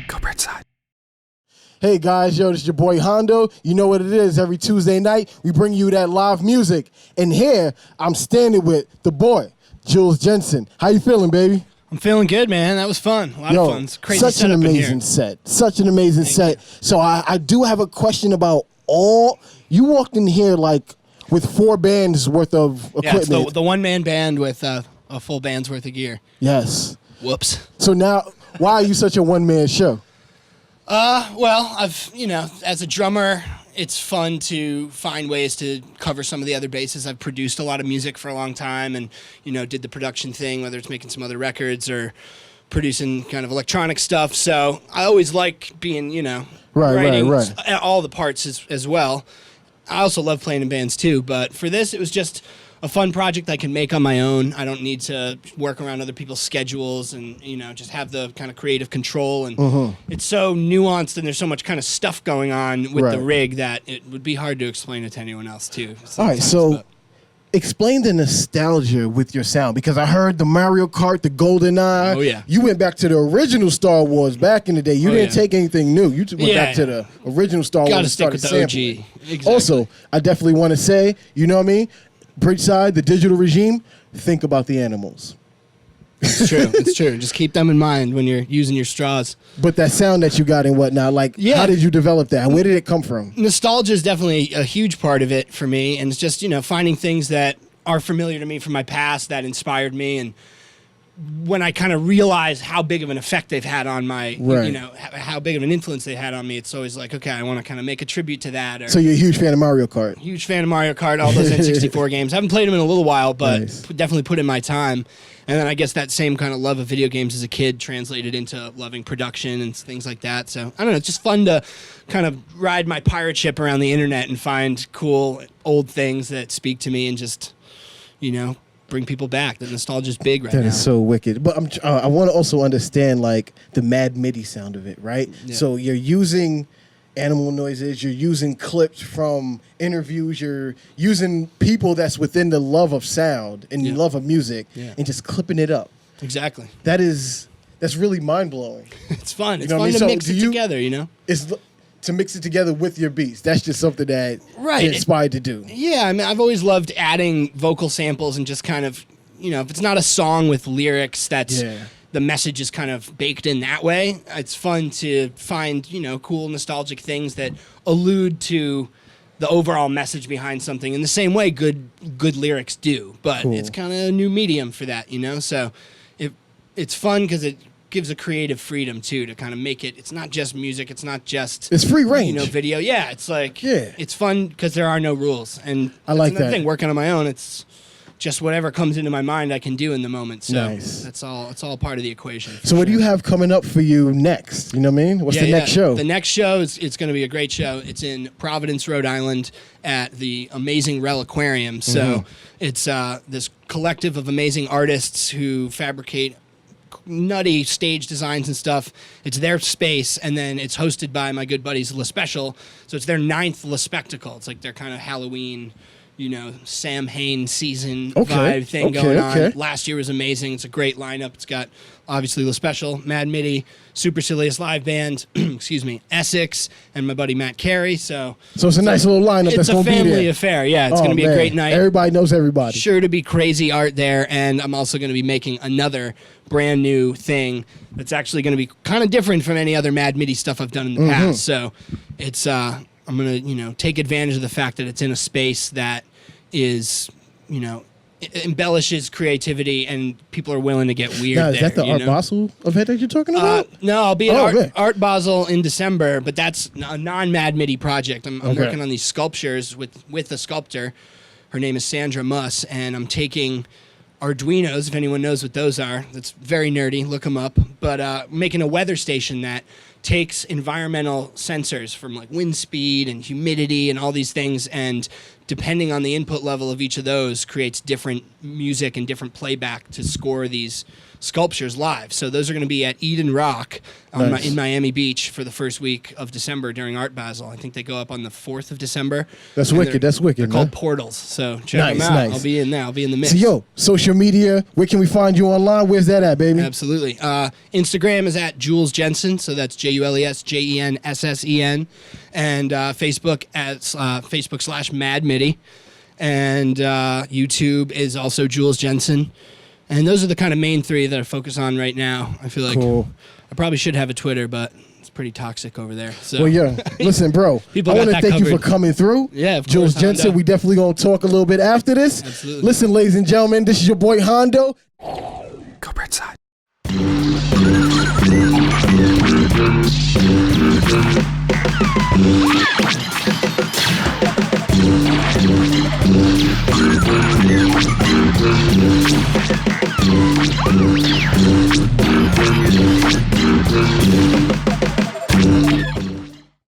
Go Bridgeside. Hey guys, yo, this is your boy Hondo. You know what it is. Every Tuesday night, we bring you that live music. And here, I'm standing with the boy, Jules Jenssen. How you feeling, baby? I'm feeling good, man. That was fun. A lot of fun. It's crazy such an amazing in here. set. Such an amazing set. So I do have a question about you walked in here like with 4 bands worth of equipment. Yeah, it's the one-man band with a full band's worth of gear. Yes. Whoops. So now, why are you such a one-man show? Well, as a drummer, it's fun to find ways to cover some of the other bases. I've produced a lot of music for a long time and, did the production thing, whether it's making some other records or producing kind of electronic stuff. So I always like being, writing all the parts as well. I also love playing in bands too, but for this, it was just a fun project I can make on my own. I don't need to work around other people's schedules and, just have the kind of creative control. And it's so nuanced and there's so much kind of stuff going on with the rig that it would be hard to explain it to anyone else too. All right, so explain the nostalgia with your sound, because I heard the Mario Kart, the GoldenEye. Oh, yeah. You went back to the original Star Wars back in the day. You didn't take anything new. You went back to the original Star Wars. Gotta stick with the sampling. OG. Exactly. Also, I definitely want to say, you know what I mean? Bridgeside, the digital regime, think about the animals. It's true. It's true. Just keep them in mind when you're using your straws. But that sound that you got and whatnot, how did you develop that? Where did it come from? Nostalgia is definitely a huge part of it for me, and it's just, finding things that are familiar to me from my past that inspired me. And when I kind of realize how big of an effect they've had on my, how big of an influence they had on me, it's always like, okay, I want to kind of make a tribute to that. So you're a huge fan of Mario Kart? Huge fan of Mario Kart, all those N64 games. I haven't played them in a little while, but definitely put in my time. And then I guess that same kind of love of video games as a kid translated into loving production and things like that. So, I don't know, it's just fun to kind of ride my pirate ship around the internet and find cool old things that speak to me and just, bring people back. The nostalgia's big right now. That is so wicked. But I want to also understand, the Mad Midi sound of it, right? Yeah. So you're using animal noises, you're using clips from interviews, you're using people that's within the love of sound and love of music and just clipping it up. Exactly. That's really mind-blowing. It's fun. It's fun to mix it together, It's to mix it together with your beats. That's just something that you're inspired to do. Yeah, I mean, I've always loved adding vocal samples and just kind of, if it's not a song with lyrics that's the message is kind of baked in that way, it's fun to find, cool nostalgic things that allude to the overall message behind something in the same way good lyrics do. But it's kind of a new medium for that, So it's fun because it gives a creative freedom too to kind of make it. It's not just music. It's not just free range. Video. Yeah, it's it's fun because there are no rules. And I like that. Thing working on my own. It's just whatever comes into my mind I can do in the moment. So that's all. It's all part of the equation. So what do you have coming up for you next? You know what I mean? What's the next show? The next show it's going to be a great show. It's in Providence, Rhode Island, at the amazing Reliquarium. So it's this collective of amazing artists who fabricate nutty stage designs and stuff. It's their space, and then it's hosted by my good buddies Le Special. So it's their 9th Le Spectacle. It's like their kind of Halloween, Sam Hain season vibe thing going on. Last year was amazing. It's a great lineup. It's got obviously Le Special, Mad Midi, Supercilious Live Band, excuse me, Essex, and my buddy Matt Carey. So it's a nice little lineup. It's a family affair. Yeah, it's going to be a great night. Everybody knows everybody. Sure to be crazy art there, and I'm also going to be making another brand new thing that's actually going to be kind of different from any other Mad Midi stuff I've done in the past. So it's I'm going to take advantage of the fact that it's in a space that is embellishes creativity and people are willing to get weird. Now, is that the Art Basel event that you're talking about? No, I'll be at Art Basel in December, but that's a non-Mad Midi project. I'm working on these sculptures with a sculptor. Her name is Sandra Muss, and I'm taking Arduinos, if anyone knows what those are. That's very nerdy. Look them up. But making a weather station that takes environmental sensors from wind speed and humidity and all these things, and depending on the input level of each of those, creates different music and different playback to score these sculptures live. So those are going to be at Eden Rock in Miami Beach for the first week of December during Art Basel. I think they go up on the 4th of December. That's wicked. They're called Portals. So check them out. I'll be in there. I'll be in the mix. So social media, where can we find you online? Where's that at, baby? Absolutely. Instagram is at Jules Jenssen. So that's JULESJENSSEN, and Facebook at Facebook/Mad Midi, and YouTube is also Jules Jenssen. And those are the kind of main three that I focus on right now. I feel like I probably should have a Twitter, but it's pretty toxic over there. So. Well, yeah. Listen, bro, I want to thank you for coming through. Yeah, of Jules course, Jenssen, Hondo. we definitely going to talk a little bit after this. Absolutely. Listen, ladies and gentlemen, this is your boy Hondo. Go Bridgeside.